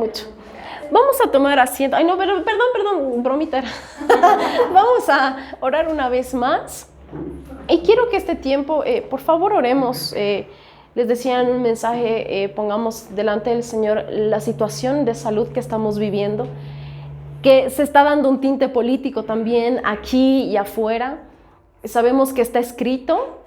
mucho. Vamos a tomar asiento. Ay, no, pero perdón, bromita era. Vamos a orar una vez más. Y quiero que este tiempo, por favor, oremos. Les decía en un mensaje, pongamos delante del Señor la situación de salud que estamos viviendo, que se está dando un tinte político también aquí y afuera. Sabemos que está escrito,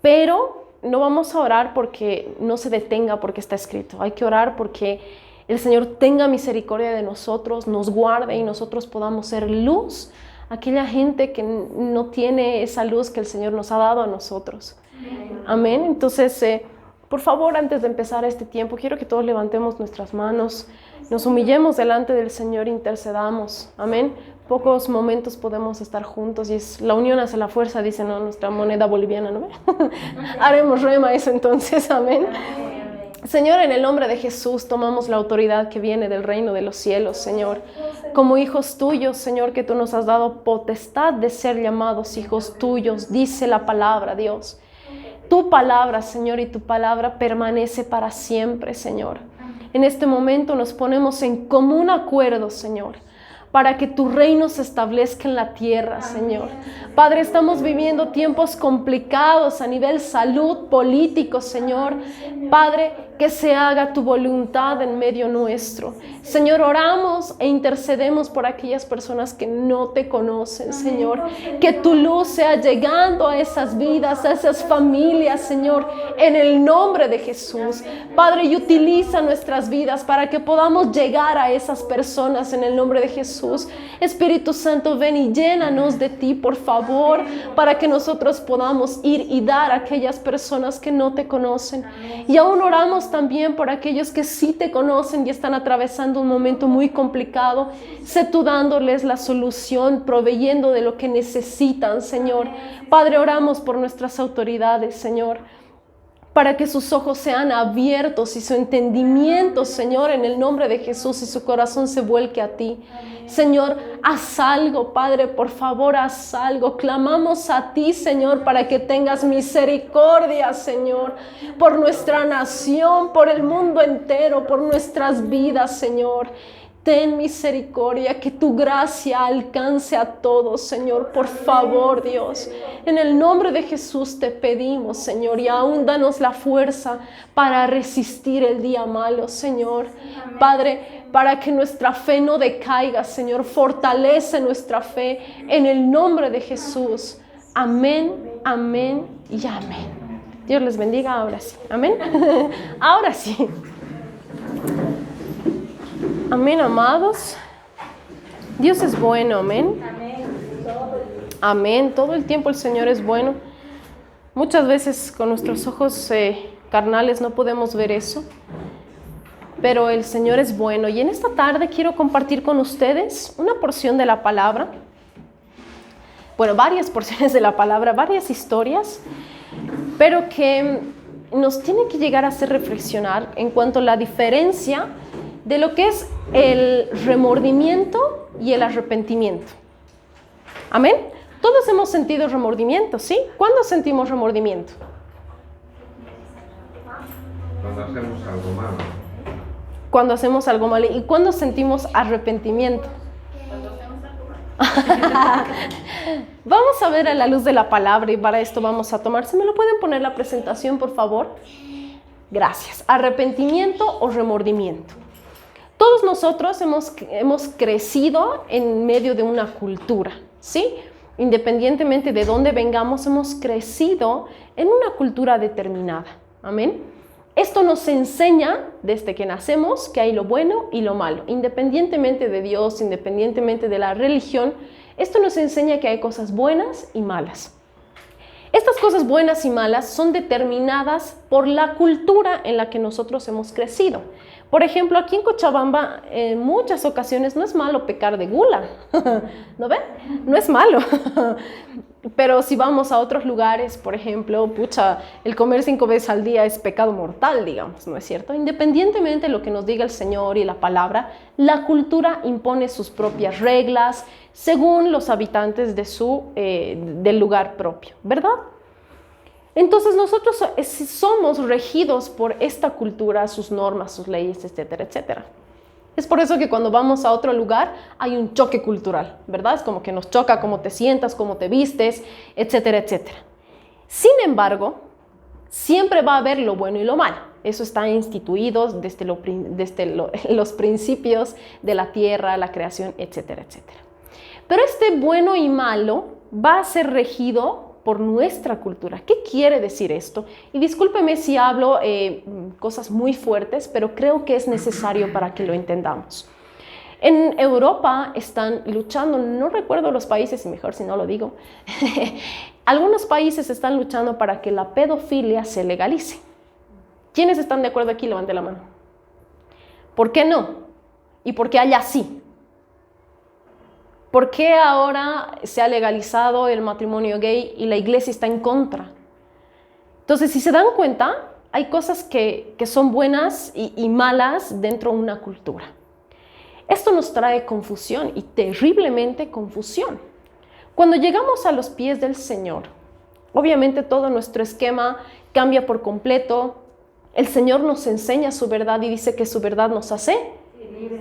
pero no vamos a orar porque no se detenga porque está escrito. Hay que orar porque el Señor tenga misericordia de nosotros, nos guarde y nosotros podamos ser luz a aquella gente que no tiene esa luz que el Señor nos ha dado a nosotros. Amén. Entonces, por favor, antes de empezar este tiempo, quiero que todos levantemos nuestras manos, nos humillemos delante del Señor, intercedamos. Amén. Pocos momentos podemos estar juntos y es la unión hace la fuerza, dice, ¿no? Nuestra moneda boliviana, ¿no? Haremos rema eso entonces, amén. Señor, en el nombre de Jesús tomamos la autoridad que viene del reino de los cielos, Señor. Como hijos tuyos, Señor, que tú nos has dado potestad de ser llamados hijos tuyos, dice la palabra, Dios. Tu palabra, Señor, y tu palabra permanece para siempre, Señor. En este momento nos ponemos en común acuerdo, Señor, para que tu reino se establezca en la tierra, Señor. Padre, estamos viviendo tiempos complicados a nivel salud, político, Señor. Padre, que se haga tu voluntad en medio nuestro. Señor, oramos e intercedemos por aquellas personas que no te conocen, Señor. Que tu luz sea llegando a esas vidas, a esas familias, Señor, en el nombre de Jesús. Padre, y utiliza nuestras vidas para que podamos llegar a esas personas en el nombre de Jesús. Espíritu Santo, ven y llénanos de ti, por favor, para que nosotros podamos ir y dar a aquellas personas que no te conocen. Y aún oramos también por aquellos que sí te conocen y están atravesando un momento muy complicado. Sé tú dándoles la solución, proveyendo de lo que necesitan, Señor. Padre, oramos por nuestras autoridades, Señor, para que sus ojos sean abiertos y su entendimiento, Señor, en el nombre de Jesús, y su corazón se vuelque a ti. Señor, haz algo, Padre, por favor, haz algo. Clamamos a ti, Señor, para que tengas misericordia, Señor, por nuestra nación, por el mundo entero, por nuestras vidas, Señor. Ten misericordia, que tu gracia alcance a todos, Señor, por favor, Dios. En el nombre de Jesús te pedimos, Señor, y aún danos la fuerza para resistir el día malo, Señor. Padre, para que nuestra fe no decaiga, Señor, fortalece nuestra fe en el nombre de Jesús. Amén, amén y amén. Dios les bendiga, ahora sí. Amén. Ahora sí. Amén, amados. Dios es bueno, amén. Amén. Todo el tiempo el Señor es bueno. Muchas veces con nuestros ojos carnales no podemos ver eso, pero el Señor es bueno. Y en esta tarde quiero compartir con ustedes una porción de la palabra. Bueno, varias porciones de la palabra, varias historias, pero que nos tienen que llegar a hacer reflexionar en cuanto a la diferencia de lo que es el remordimiento y el arrepentimiento. Amén. Todos hemos sentido remordimiento, ¿sí? ¿Cuándo sentimos remordimiento? Cuando hacemos algo malo. Cuando hacemos algo malo. ¿Y cuándo sentimos arrepentimiento? Cuando hacemos algo malo. Vamos a ver a la luz de la palabra y para esto vamos a tomar. ¿Se me lo pueden poner la presentación, por favor? Gracias. Arrepentimiento o remordimiento. Todos nosotros hemos crecido en medio de una cultura, ¿sí? Independientemente de dónde vengamos, hemos crecido en una cultura determinada. Amén. Esto nos enseña desde que nacemos que hay lo bueno y lo malo. Independientemente de Dios, independientemente de la religión, esto nos enseña que hay cosas buenas y malas. Estas cosas buenas y malas son determinadas por la cultura en la que nosotros hemos crecido. Por ejemplo, aquí en Cochabamba, en muchas ocasiones no es malo pecar de gula, ¿no ven? No es malo. Pero si vamos a otros lugares, por ejemplo, el comer 5 veces al día es pecado mortal, digamos, ¿no es cierto? Independientemente de lo que nos diga el Señor y la palabra, la cultura impone sus propias reglas según los habitantes del lugar propio, ¿verdad? Entonces nosotros somos regidos por esta cultura, sus normas, sus leyes, etcétera, etcétera. Es por eso que cuando vamos a otro lugar hay un choque cultural, ¿verdad? Es como que nos choca cómo te sientas, cómo te vistes, etcétera, etcétera. Sin embargo, siempre va a haber lo bueno y lo malo. Eso está instituido desde los principios de la tierra, la creación, etcétera, etcétera. Pero este bueno y malo va a ser regido por nuestra cultura. ¿Qué quiere decir esto? Y discúlpeme si hablo cosas muy fuertes, pero creo que es necesario para que lo entendamos. En Europa están luchando, no recuerdo los países, y mejor si no lo digo, algunos países están luchando para que la pedofilia se legalice. ¿Quiénes están de acuerdo aquí? Levante la mano. ¿Por qué no? ¿Y por qué allá sí? ¿Por qué ahora se ha legalizado el matrimonio gay y la iglesia está en contra? Entonces, si se dan cuenta, hay cosas que son buenas y malas dentro de una cultura. Esto nos trae confusión y terriblemente confusión. Cuando llegamos a los pies del Señor, obviamente todo nuestro esquema cambia por completo. El Señor nos enseña su verdad y dice que su verdad nos hace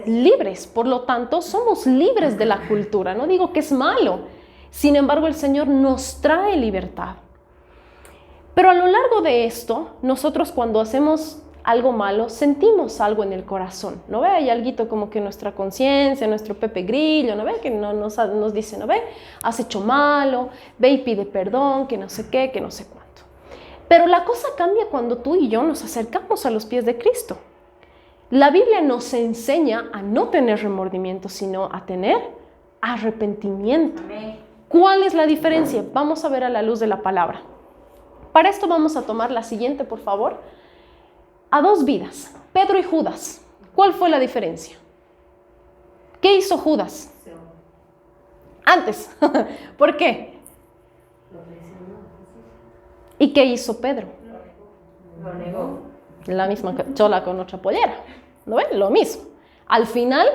libres. Por lo tanto, somos libres de la cultura. No digo que es malo. Sin embargo, el Señor nos trae libertad. Pero a lo largo de esto, nosotros cuando hacemos algo malo, sentimos algo en el corazón. ¿No ve? Hay algo como que nuestra conciencia, nuestro Pepe Grillo, ¿no ve? Que nos dice, ¿no ve? Has hecho malo, ve y pide perdón, que no sé qué, que no sé cuánto. Pero la cosa cambia cuando tú y yo nos acercamos a los pies de Cristo. La Biblia nos enseña a no tener remordimiento, sino a tener arrepentimiento. Amén. ¿Cuál es la diferencia? Vamos a ver a la luz de la palabra. Para esto vamos a tomar la siguiente, por favor. A dos vidas, Pedro y Judas. ¿Cuál fue la diferencia? ¿Qué hizo Judas? Antes. ¿Por qué? ¿Y qué hizo Pedro? Lo negó. La misma chola con otra pollera. ¿No ven? Lo mismo. Al final,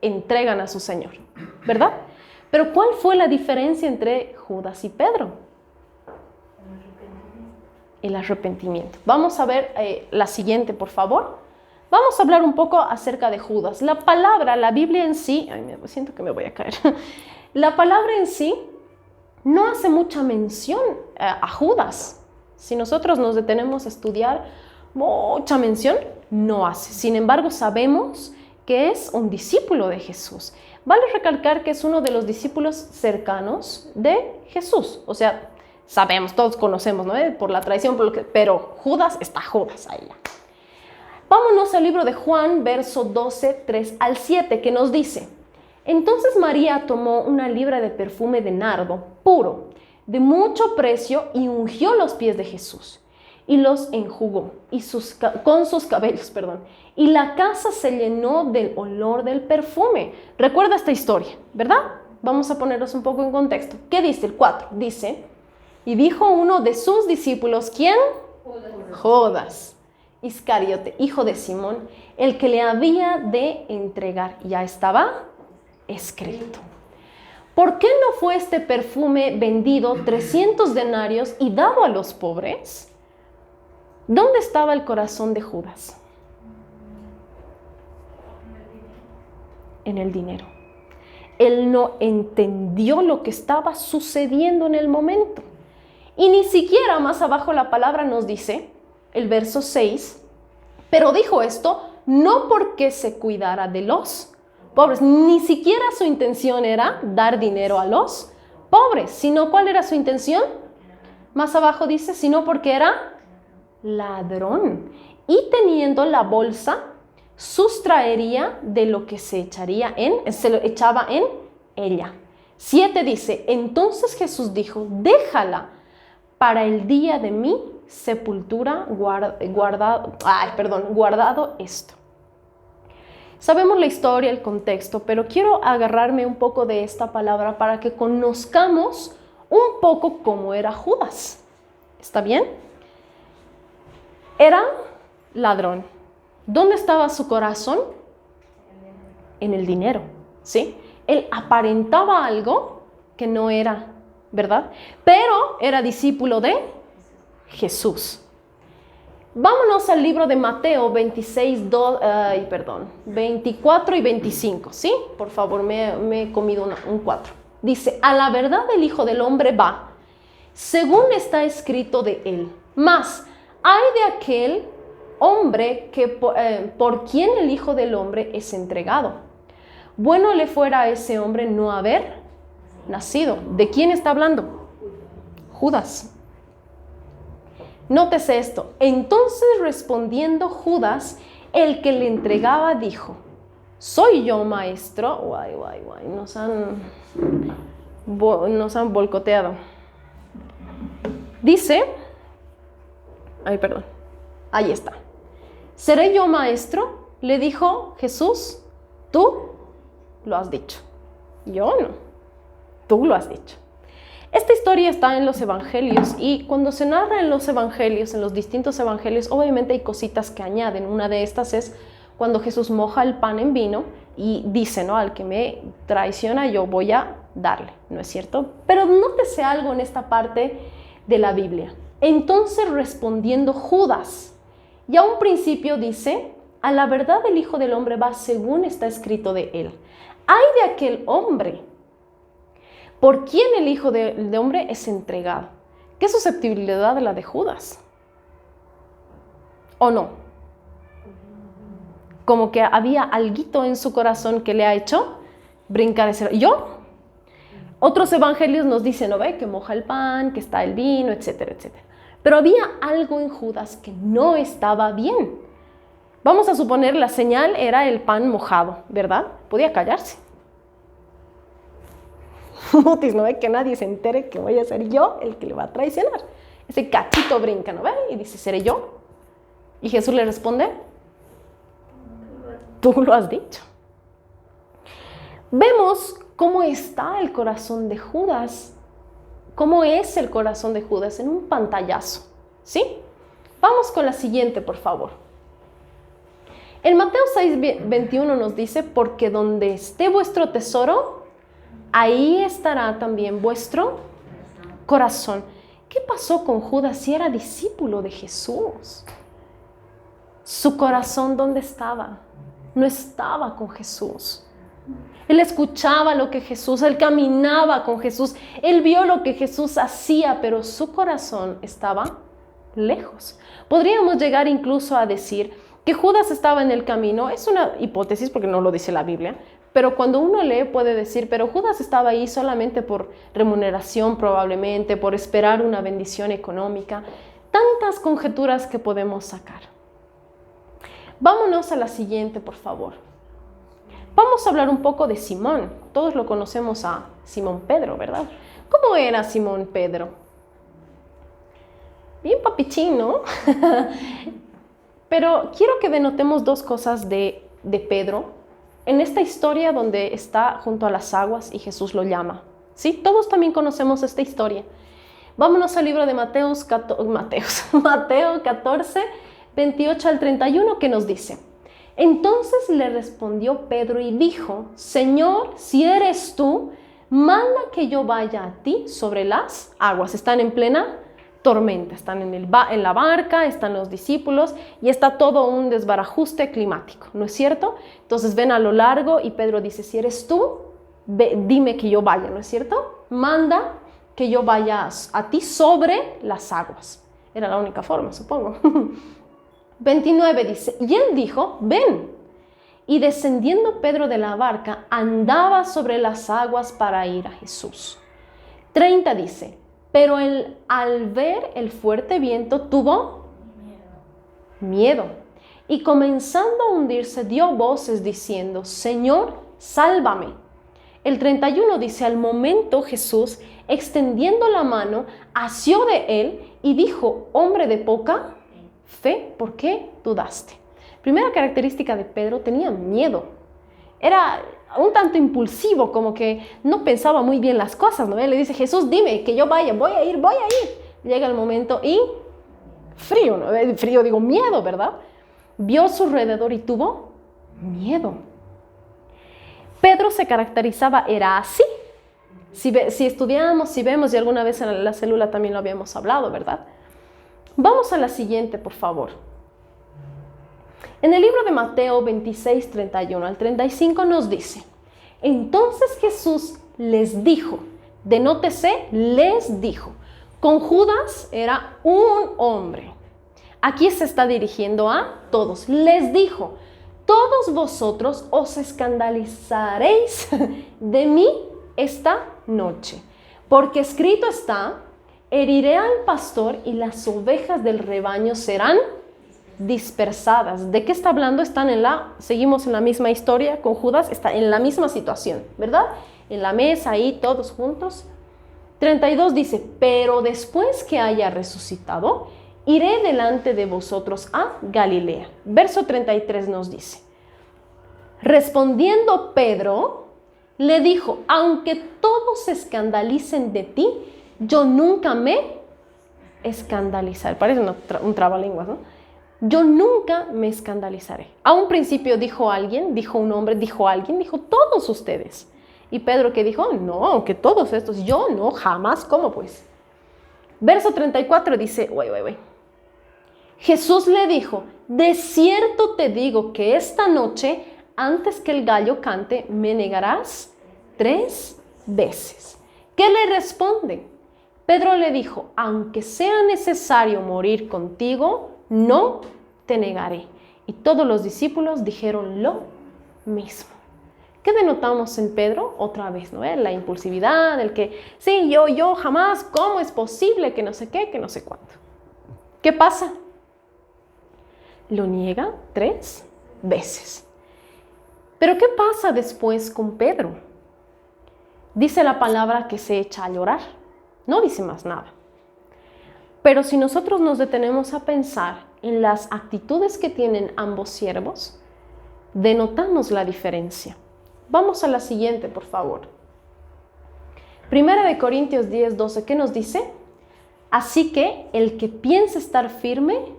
entregan a su Señor, ¿verdad? Pero ¿cuál fue la diferencia entre Judas y Pedro? El arrepentimiento. Vamos a ver la siguiente, por favor. Vamos a hablar un poco acerca de Judas. La palabra, la Biblia en sí, siento que me voy a caer. La palabra en sí no hace mucha mención a Judas. Si nosotros nos detenemos a estudiar, mucha mención no hace. Sin embargo, sabemos que es un discípulo de Jesús. Vale recalcar que es uno de los discípulos cercanos de Jesús. O sea, sabemos, todos conocemos, ¿no? Por la tradición, pero Judas está Judas ahí. Vámonos al libro de Juan, verso 12, 3 al 7, que nos dice: Entonces María tomó una libra de perfume de nardo puro, de mucho precio, y ungió los pies de Jesús, y los enjugó con sus cabellos, y la casa se llenó del olor del perfume. Recuerda esta historia, ¿verdad? Vamos a ponernos un poco en contexto. ¿Qué dice el 4? Dice: y dijo uno de sus discípulos, ¿quién? Judas Iscariote, hijo de Simón, el que le había de entregar. Ya estaba escrito. ¿Por qué no fue este perfume vendido 300 denarios y dado a los pobres? ¿Dónde estaba el corazón de Judas? En el dinero. Él no entendió lo que estaba sucediendo en el momento. Y ni siquiera más abajo la palabra nos dice, el verso 6, pero dijo esto no porque se cuidara de los pobres. Ni siquiera su intención era dar dinero a los pobres, sino ¿cuál era su intención? Más abajo dice, sino porque era ladrón. Y teniendo la bolsa, sustraería de lo que se lo echaba en ella. 7 dice, entonces Jesús dijo, déjala para el día de mi sepultura guardado esto. Sabemos la historia, el contexto, pero quiero agarrarme un poco de esta palabra para que conozcamos un poco cómo era Judas. ¿Está bien? Era ladrón. ¿Dónde estaba su corazón? En el dinero, ¿sí? Él aparentaba algo que no era, ¿verdad? Pero era discípulo de Jesús. Vámonos al libro de Mateo 24 y 25, ¿sí? Por favor, me he comido un 4. Dice, a la verdad el Hijo del Hombre va, según está escrito de él. Mas, hay de aquel hombre que por quien el Hijo del Hombre es entregado. Bueno le fuera a ese hombre no haber nacido. ¿De quién está hablando? Judas. Nótese esto. Entonces respondiendo Judas, el que le entregaba, dijo, ¿soy yo, maestro? Guay. Nos han boicoteado. Dice, ahí está. ¿Seré yo, maestro? Le dijo Jesús, tú lo has dicho. Yo no. Tú lo has dicho. Esta historia está en los evangelios y cuando se narra en los evangelios, en los distintos evangelios, obviamente hay cositas que añaden. Una de estas es cuando Jesús moja el pan en vino y dice, ¿no? Al que me traiciona yo voy a darle, ¿no es cierto? Pero nótese algo en esta parte de la Biblia. Entonces respondiendo Judas, y a un principio dice, a la verdad el Hijo del Hombre va según está escrito de él. Hay de aquel hombre por quien el Hijo del Hombre es entregado. ¿Qué susceptibilidad de la de Judas? ¿O no? Como que había alguito en su corazón que le ha hecho brincar ese... ¿Yo? Otros evangelios nos dicen, ¿no ve? Que moja el pan, que está el vino, etcétera, etcétera. Pero había algo en Judas que no estaba bien. Vamos a suponer la señal era el pan mojado, ¿verdad? Podía callarse. Mutis, ¿no ve? Que nadie se entere que voy a ser yo el que le va a traicionar. Ese cachito brinca, ¿no ve? Y dice, ¿seré yo? Y Jesús le responde, tú lo has dicho. Vemos cómo está el corazón de Judas, cómo es el corazón de Judas en un pantallazo, ¿sí? Vamos con la siguiente, por favor. En Mateo 6:21 nos dice, porque donde esté vuestro tesoro, ahí estará también vuestro corazón. ¿Qué pasó con Judas si era discípulo de Jesús? ¿Su corazón dónde estaba? No estaba con Jesús. Él escuchaba lo que Jesús, él caminaba con Jesús, él vio lo que Jesús hacía, pero su corazón estaba lejos. Podríamos llegar incluso a decir que Judas estaba en el camino. Es una hipótesis porque no lo dice la Biblia. Pero cuando uno lee puede decir, pero Judas estaba ahí solamente por remuneración probablemente, por esperar una bendición económica. Tantas conjeturas que podemos sacar. Vámonos a la siguiente, por favor. Vamos a hablar un poco de Simón. Todos lo conocemos a Simón Pedro, ¿verdad? ¿Cómo era Simón Pedro? Bien papichín, ¿no? Pero quiero que denotemos dos cosas de Pedro. En esta historia donde está junto a las aguas y Jesús lo llama, ¿sí? Todos también conocemos esta historia. Vámonos al libro de Mateo 14, 28 al 31, que nos dice, entonces le respondió Pedro y dijo, Señor, si eres tú, manda que yo vaya a ti sobre las aguas. Están en plena tormenta, están en la barca, están los discípulos y está todo un desbarajuste climático, ¿no es cierto? Entonces ven a lo largo y Pedro dice, si eres tú, dime que yo vaya, ¿no es cierto? Manda que yo vaya a ti sobre las aguas. Era la única forma, supongo. 29 dice, y él dijo, ven. Y descendiendo Pedro de la barca, andaba sobre las aguas para ir a Jesús. 30 dice, pero él, al ver el fuerte viento, tuvo miedo. Y comenzando a hundirse, dio voces diciendo, Señor, sálvame. El 31 dice, al momento Jesús, extendiendo la mano, asió de él y dijo, hombre de poca fe, ¿por qué dudaste? Primera característica de Pedro, tenía miedo. Era un tanto impulsivo, como que no pensaba muy bien las cosas, ¿no? Él le dice, Jesús, dime que yo vaya, voy a ir. Llega el momento y frío, ¿no? Frío, digo, miedo, ¿verdad? Vio a su alrededor y tuvo miedo. Pedro se caracterizaba, era así. Si estudiamos, si vemos, y alguna vez en la célula también lo habíamos hablado, ¿verdad? Vamos a la siguiente, por favor. En el libro de Mateo 26, 31 al 35 nos dice: entonces Jesús les dijo, denótese, les dijo. Con Judas era un hombre. Aquí se está dirigiendo a todos. Les dijo: todos vosotros os escandalizaréis de mí esta noche, porque escrito está: heriré al pastor y las ovejas del rebaño serán dispersadas. ¿De qué está hablando? Seguimos en la misma historia con Judas, está en la misma situación, ¿verdad? En la mesa ahí todos juntos. 32 dice: pero después que haya resucitado, iré delante de vosotros a Galilea. Verso 33 nos dice: respondiendo Pedro, le dijo: aunque todos se escandalicen de ti, yo nunca me escandalizaré. Parece un trabalenguas, ¿no? Yo nunca me escandalizaré. A un principio dijo alguien, dijo un hombre, dijo alguien, dijo todos ustedes. Y Pedro que dijo: no, aunque todos estos, yo no, jamás, ¿cómo pues? Verso 34 dice, Jesús le dijo: de cierto te digo que esta noche, antes que el gallo cante, me negarás 3 veces. ¿Qué le responde? Pedro le dijo: aunque sea necesario morir contigo, no te negaré. Y todos los discípulos dijeron lo mismo. ¿Qué denotamos en Pedro? Otra vez, ¿no? La impulsividad, el que, sí, yo jamás, ¿cómo es posible que no sé qué, que no sé cuánto? ¿Qué pasa? Lo niega 3 veces. Pero ¿qué pasa después con Pedro? Dice la palabra que se echa a llorar. No dice más nada. Pero si nosotros nos detenemos a pensar en las actitudes que tienen ambos siervos, denotamos la diferencia. Vamos a la siguiente, por favor. Primera de Corintios 10, 12, ¿qué nos dice? Así que el que piensa estar firme,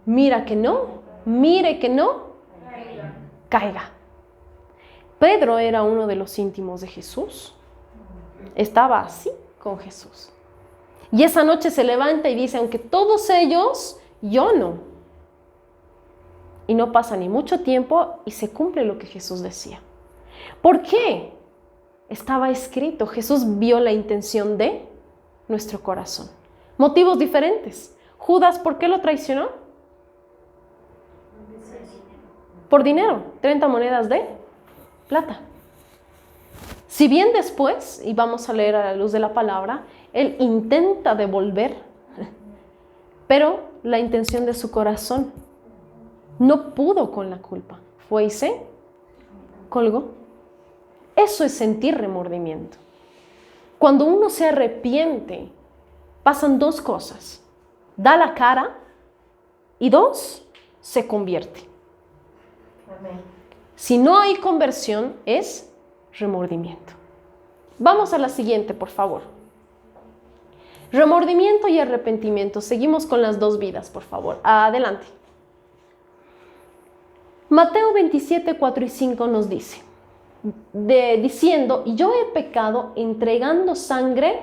mire que no caiga. Pedro era uno de los íntimos de Jesús. Estaba así con Jesús. Y esa noche se levanta y dice: aunque todos ellos, yo no. Y no pasa ni mucho tiempo y se cumple lo que Jesús decía. ¿Por qué? Estaba escrito. Jesús vio la intención de nuestro corazón. Motivos diferentes. Judas, ¿por qué lo traicionó? Por dinero. 30 monedas de plata. Si bien después, y vamos a leer a la luz de la palabra, él intenta devolver, pero la intención de su corazón no pudo con la culpa. Fue y se colgó. Eso es sentir remordimiento. Cuando uno se arrepiente, pasan 2 cosas. Da la cara y 2, se convierte. Amén. Si no hay conversión, es remordimiento. Vamos a la siguiente, por favor. Remordimiento y arrepentimiento. Seguimos con las 2 vidas, por favor. Adelante. Mateo 27, 4 y 5 nos dice, diciendo: yo he pecado entregando sangre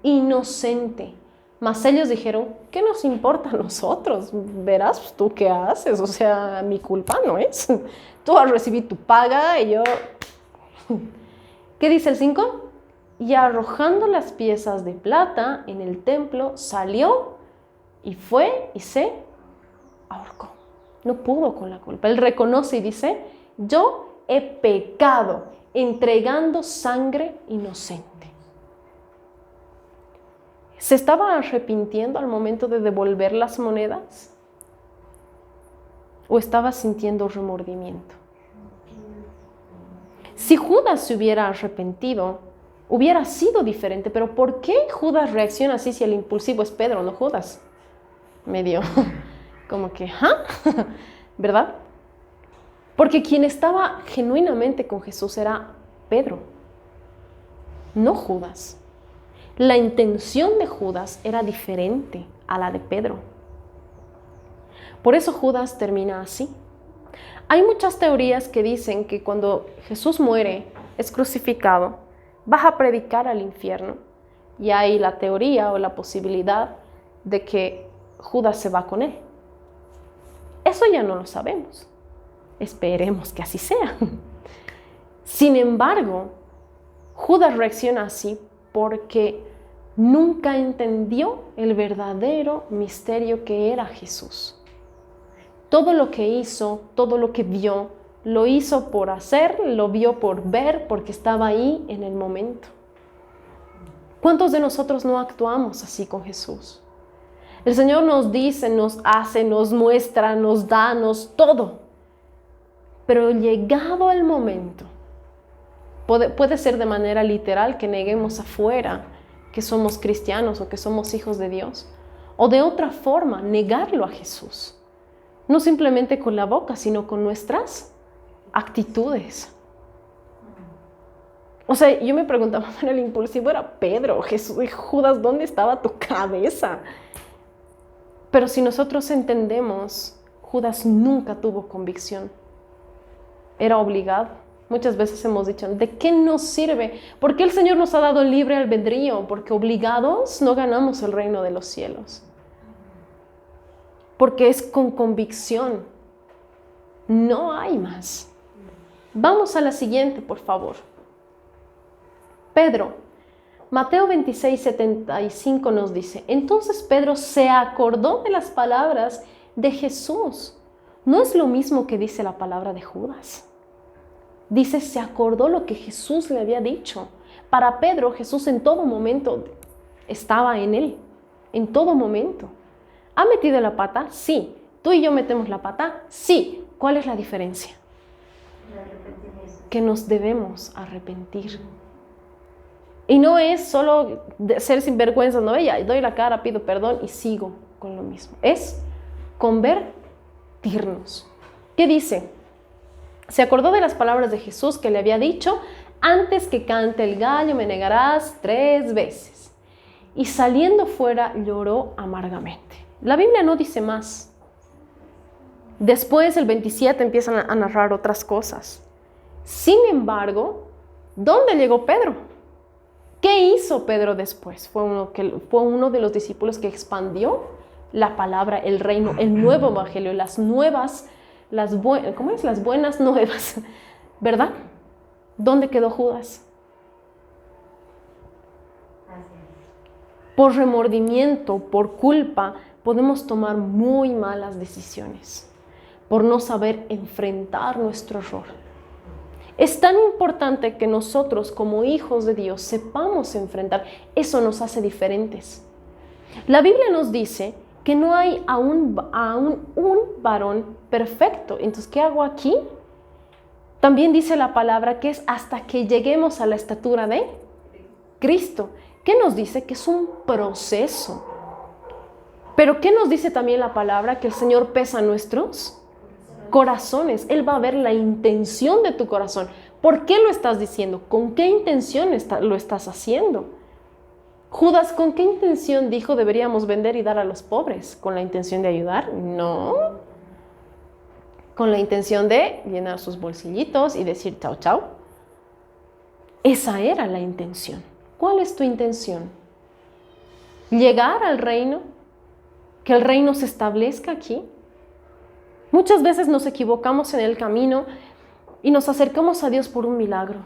inocente. Mas ellos dijeron: ¿qué nos importa a nosotros? Verás tú qué haces, o sea, mi culpa no es. Tú vas a recibir tu paga y yo... ¿Qué dice el 5? Y arrojando las piezas de plata en el templo, salió y fue y se ahorcó. No pudo con la culpa. Él reconoce y dice: yo he pecado entregando sangre inocente. ¿Se estaba arrepintiendo al momento de devolver las monedas? ¿O estaba sintiendo remordimiento? Si Judas se hubiera arrepentido, hubiera sido diferente. Pero ¿por qué Judas reacciona así si el impulsivo es Pedro, no Judas? Medio como que, ¿verdad? Porque quien estaba genuinamente con Jesús era Pedro, no Judas. La intención de Judas era diferente a la de Pedro. Por eso Judas termina así. Hay muchas teorías que dicen que cuando Jesús muere, es crucificado, baja a predicar al infierno. Y hay la teoría o la posibilidad de que Judas se va con él. Eso ya no lo sabemos. Esperemos que así sea. Sin embargo, Judas reacciona así porque nunca entendió el verdadero misterio que era Jesús. Todo lo que hizo, todo lo que vio, lo hizo por hacer, lo vio por ver, porque estaba ahí en el momento. ¿Cuántos de nosotros no actuamos así con Jesús? El Señor nos dice, nos hace, nos muestra, nos da, todo. Pero llegado el momento, puede ser de manera literal que neguemos afuera que somos cristianos o que somos hijos de Dios. O de otra forma, negarlo a Jesús. No simplemente con la boca, sino con nuestras actitudes. O sea, yo me preguntaba, bueno, el impulsivo era Pedro, Jesús, Judas, ¿dónde estaba tu cabeza? Pero si nosotros entendemos, Judas nunca tuvo convicción. Era obligado. Muchas veces hemos dicho, ¿de qué nos sirve? ¿Por qué el Señor nos ha dado libre albedrío? Porque obligados no ganamos el reino de los cielos. Porque es con convicción. No hay más. Vamos a la siguiente, por favor. Pedro, Mateo 26:75 nos dice, entonces Pedro se acordó de las palabras de Jesús. No es lo mismo que dice la palabra de Judas. Dice, se acordó lo que Jesús le había dicho. Para Pedro, Jesús en todo momento estaba en él. En todo momento. ¿Ha metido la pata? Sí. ¿Tú y yo metemos la pata? Sí. ¿Cuál es la diferencia? Que nos debemos arrepentir. Y no es solo ser sinvergüenzas, no, ya doy la cara, pido perdón y sigo con lo mismo. Es convertirnos. ¿Qué dice? Se acordó de las palabras de Jesús que le había dicho, antes que cante el gallo me negarás 3 veces. Y saliendo fuera lloró amargamente. La Biblia no dice más. Después, el 27, empiezan a narrar otras cosas. Sin embargo, ¿dónde llegó Pedro? ¿Qué hizo Pedro después? Fue uno de los discípulos que expandió la palabra, el reino, el nuevo evangelio, las buenas nuevas, ¿verdad? ¿Dónde quedó Judas? Por remordimiento, por culpa, podemos tomar muy malas decisiones, por no saber enfrentar nuestro error. Es tan importante que nosotros como hijos de Dios sepamos enfrentar. Eso nos hace diferentes. La Biblia nos dice que no hay aún un varón perfecto. Entonces, ¿qué hago aquí? También dice la palabra que es hasta que lleguemos a la estatura de Cristo. ¿Qué nos dice? Que es un proceso. Pero ¿qué nos dice también la palabra? Que el Señor pesa nuestros corazones. Él va a ver la intención de tu corazón. ¿Por qué lo estás diciendo? ¿Con qué intención lo estás haciendo? Judas, ¿con qué intención dijo deberíamos vender y dar a los pobres? ¿Con la intención de ayudar? No. Con la intención de llenar sus bolsillitos y decir chao, chao. Esa era la intención. ¿Cuál es tu intención? ¿Llegar al reino? ¿Que el reino se establezca aquí? Muchas veces nos equivocamos en el camino y nos acercamos a Dios por un milagro.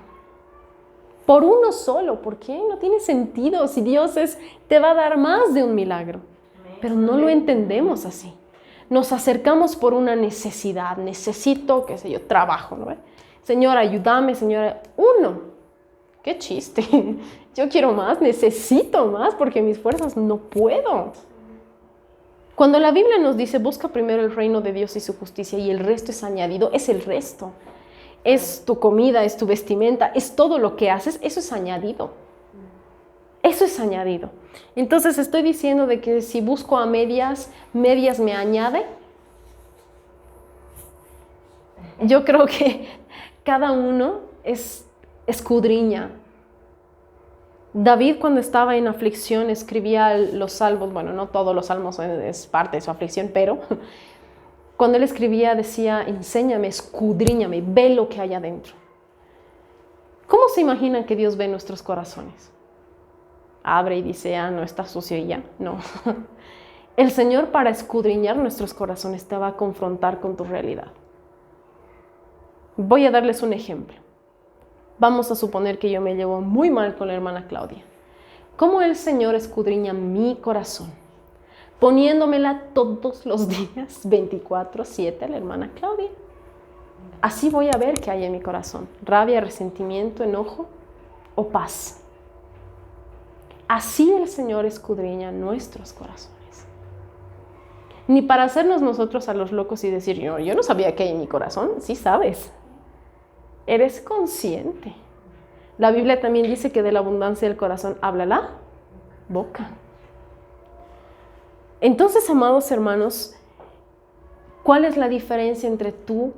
Por uno solo. ¿Por qué? No tiene sentido. Si Dios te va a dar más de un milagro. Pero no lo entendemos así. Nos acercamos por una necesidad. Necesito, qué sé yo, trabajo, ¿no? Señor, ayúdame, Señor. Uno. Qué chiste. Yo quiero más, necesito más porque mis fuerzas no puedo. Cuando la Biblia nos dice, busca primero el reino de Dios y su justicia y el resto es añadido, es el resto. Es tu comida, es tu vestimenta, es todo lo que haces, eso es añadido. Eso es añadido. Entonces estoy diciendo de que si busco a medias me añade. Yo creo que cada uno escudriña. David, cuando estaba en aflicción, escribía los salmos. Bueno, no todos los salmos es parte de su aflicción, pero cuando él escribía decía, enséñame, escudriñame, ve lo que hay adentro. ¿Cómo se imaginan que Dios ve nuestros corazones? Abre y dice, no está sucio y ya. No. El Señor, para escudriñar nuestros corazones, te va a confrontar con tu realidad. Voy a darles un ejemplo. Vamos a suponer que yo me llevo muy mal con la hermana Claudia. ¿Cómo el Señor escudriña mi corazón? Poniéndomela todos los días, 24/7, a la hermana Claudia. Así voy a ver qué hay en mi corazón. Rabia, resentimiento, enojo o paz. Así el Señor escudriña nuestros corazones. Ni para hacernos nosotros a los locos y decir, yo no sabía qué hay en mi corazón. Sí sabes. Eres consciente. La Biblia también dice que de la abundancia del corazón habla la boca. Entonces, amados hermanos, ¿cuál es la diferencia entre tú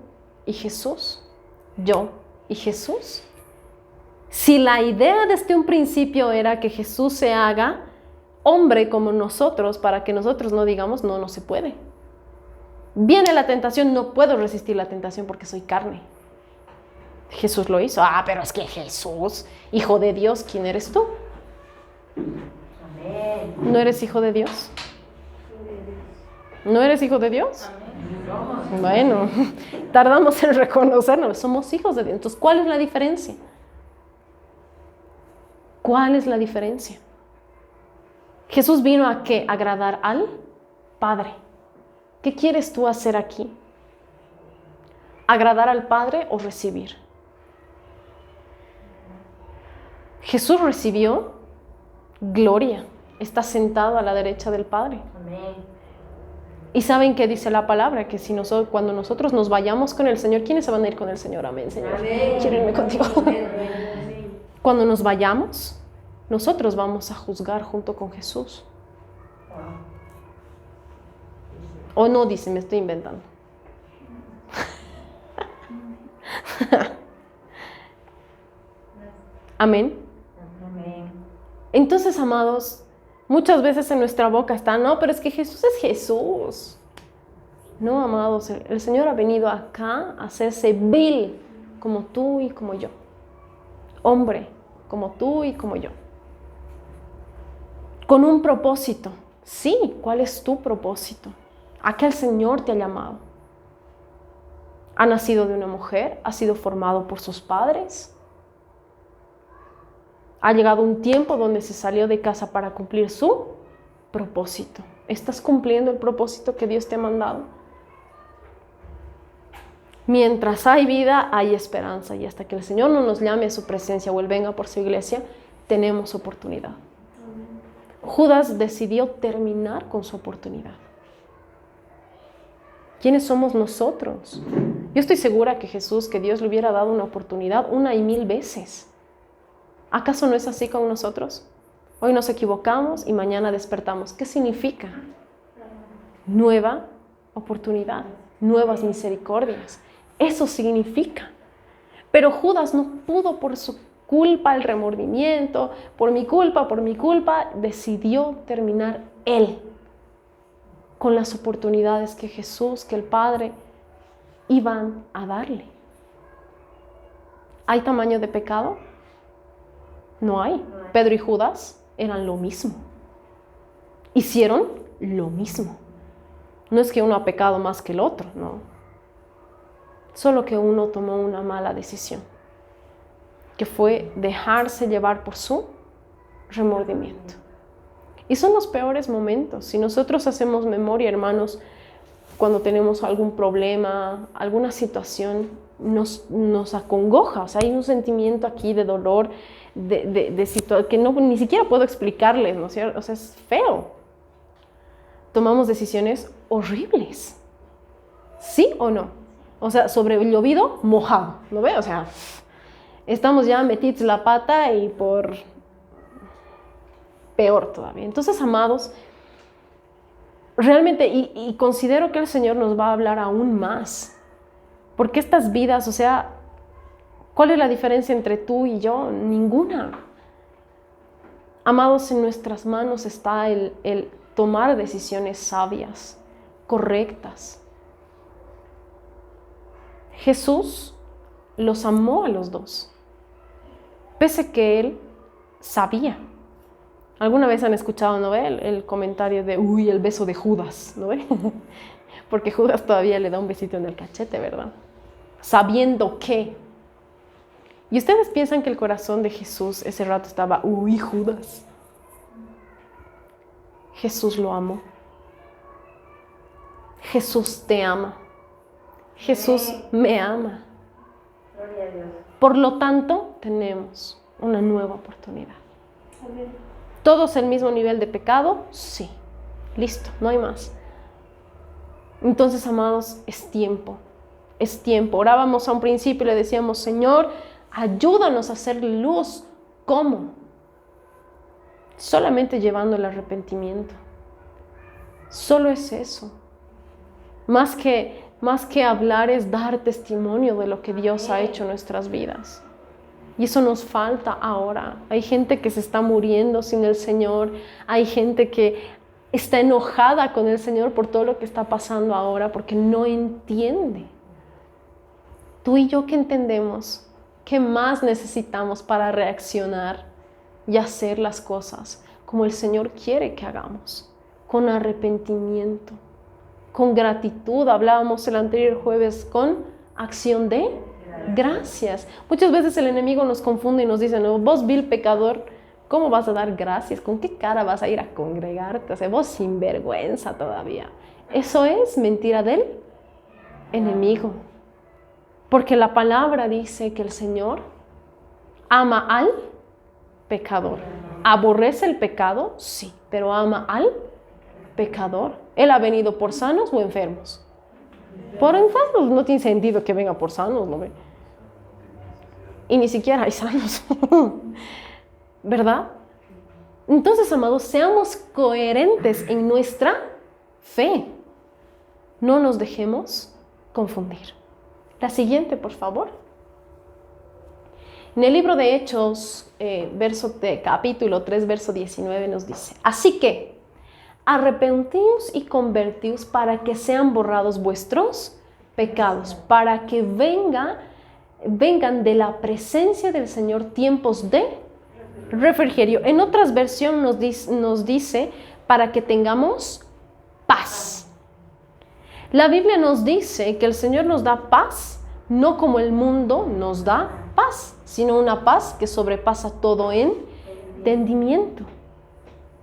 y Jesús? Yo y Jesús. Si la idea desde un principio era que Jesús se haga hombre como nosotros, para que nosotros no digamos, no se puede. Viene la tentación, no puedo resistir la tentación porque soy carne. Jesús lo hizo. Pero es que Jesús, hijo de Dios, ¿quién eres tú? Amén. ¿No eres hijo de Dios? ¿No eres hijo de Dios? Amén. Bueno, tardamos en reconocernos, somos hijos de Dios. Entonces, ¿cuál es la diferencia? ¿Cuál es la diferencia? Jesús vino a ¿qué? Agradar al Padre. ¿Qué quieres tú hacer aquí? ¿Agradar al Padre o recibir? Jesús recibió gloria. Está sentado a la derecha del Padre. Amén. Y ¿saben qué dice la palabra? Que si cuando nosotros nos vayamos con el Señor, ¿quiénes se van a ir con el Señor? Amén, Señor. Amén. Quiero irme contigo. Amén. Cuando nos vayamos, nosotros vamos a juzgar junto con Jesús. O no, dice, me estoy inventando. Amén. Amén. Entonces, amados, muchas veces en nuestra boca está, no, pero es que Jesús es Jesús. No, amados, el Señor ha venido acá a hacerse vil como tú y como yo. Hombre, como tú y como yo. Con un propósito. Sí, ¿cuál es tu propósito? ¿A qué el Señor te ha llamado? ¿Ha nacido de una mujer? ¿Ha sido formado por sus padres? ¿Ha llegado un tiempo donde se salió de casa para cumplir su propósito? ¿Estás cumpliendo el propósito que Dios te ha mandado? Mientras hay vida, hay esperanza. Y hasta que el Señor no nos llame a su presencia o Él venga por su iglesia, tenemos oportunidad. Judas decidió terminar con su oportunidad. ¿Quiénes somos nosotros? Yo estoy segura que Jesús, que Dios le hubiera dado una oportunidad 1,000 veces. ¿Acaso no es así con nosotros? Hoy nos equivocamos y mañana despertamos. ¿Qué significa? Nueva oportunidad, nuevas misericordias. Eso significa. Pero Judas no pudo por su culpa, el remordimiento, por mi culpa, decidió terminar él con las oportunidades que Jesús, que el Padre iban a darle. ¿Hay tamaño de pecado? No hay. Pedro y Judas eran lo mismo. Hicieron lo mismo. No es que uno ha pecado más que el otro, no. Solo que uno tomó una mala decisión, que fue dejarse llevar por su remordimiento. Y son los peores momentos. Si nosotros hacemos memoria, hermanos, cuando tenemos algún problema, alguna situación, nos acongoja. O sea, hay un sentimiento aquí de dolor, de situación que ni siquiera puedo explicarles, ¿no es cierto? O sea, es feo. Tomamos decisiones horribles. ¿Sí o no? O sea, sobre el llovido, mojado. ¿Lo ve? O sea, estamos ya metidos la pata y por peor todavía. Entonces, amados, realmente, y considero que el Señor nos va a hablar aún más. Porque estas vidas, o sea, ¿cuál es la diferencia entre tú y yo? Ninguna. Amados, en nuestras manos está el tomar decisiones sabias, correctas. Jesús los amó a los dos, pese que Él sabía. ¿Alguna vez han escuchado, no ve, el comentario de, uy, el beso de Judas, ¿no ve? Porque Judas todavía le da un besito en el cachete, ¿verdad? Sabiendo que. ¿Y ustedes piensan que el corazón de Jesús ese rato estaba, uy, Judas? Jesús lo amó. Jesús te ama. Jesús me ama. Gloria a Dios. Por lo tanto, tenemos una nueva oportunidad. ¿Todos el mismo nivel de pecado? Sí. Listo, no hay más. Entonces, amados, es tiempo. Es tiempo. Orábamos a un principio y le decíamos, Señor, ayúdanos a hacer luz. ¿Cómo? Solamente llevando el arrepentimiento. Solo es eso. Más que hablar es dar testimonio de lo que Dios ha hecho en nuestras vidas. Y eso nos falta ahora. Hay gente que se está muriendo sin el Señor. Hay gente que está enojada con el Señor por todo lo que está pasando ahora porque no entiende. Tú y yo que entendemos, ¿qué más necesitamos para reaccionar y hacer las cosas como el Señor quiere que hagamos? Con arrepentimiento, con gratitud. Hablábamos el anterior jueves con acción de gracias. Muchas veces el enemigo nos confunde y nos dice, no, vos vil pecador, ¿cómo vas a dar gracias? ¿Con qué cara vas a ir a congregarte? O sea, vos sinvergüenza todavía. Eso es mentira del enemigo. Porque la palabra dice que el Señor ama al pecador. ¿Aborrece el pecado? Sí, pero ama al pecador. ¿Él ha venido por sanos o enfermos? Por enfermos. No tiene sentido que venga por sanos, ¿no ve? Y ni siquiera hay sanos. ¿Verdad? Entonces, amados, seamos coherentes en nuestra fe. No nos dejemos confundir. La siguiente, por favor. En el libro de Hechos, capítulo 3, verso 19 nos dice, así que, arrepentíos y convertíos para que sean borrados vuestros pecados, para que vengan de la presencia del Señor tiempos de refrigerio. En otras versiones nos dice para que tengamos paz. La Biblia nos dice que el Señor nos da paz, no como el mundo nos da paz, sino una paz que sobrepasa todo entendimiento.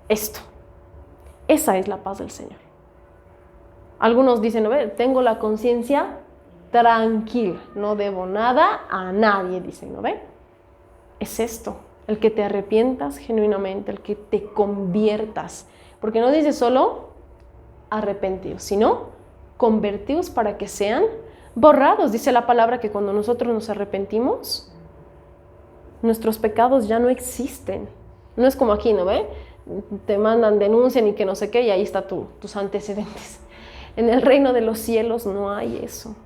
Esa es la paz del Señor. Algunos dicen, a ver, tengo la conciencia tranquila, no debo nada a nadie, dicen, ¿no ve? Es esto, el que te arrepientas genuinamente, el que te conviertas, porque no dice solo arrepentidos, sino convertidos para que sean borrados. Dice la palabra que cuando nosotros nos arrepentimos, nuestros pecados ya no existen. No es como aquí, ¿no ve? Te mandan, denuncian y que no sé qué, y ahí está tus antecedentes. En el reino de los cielos no hay eso.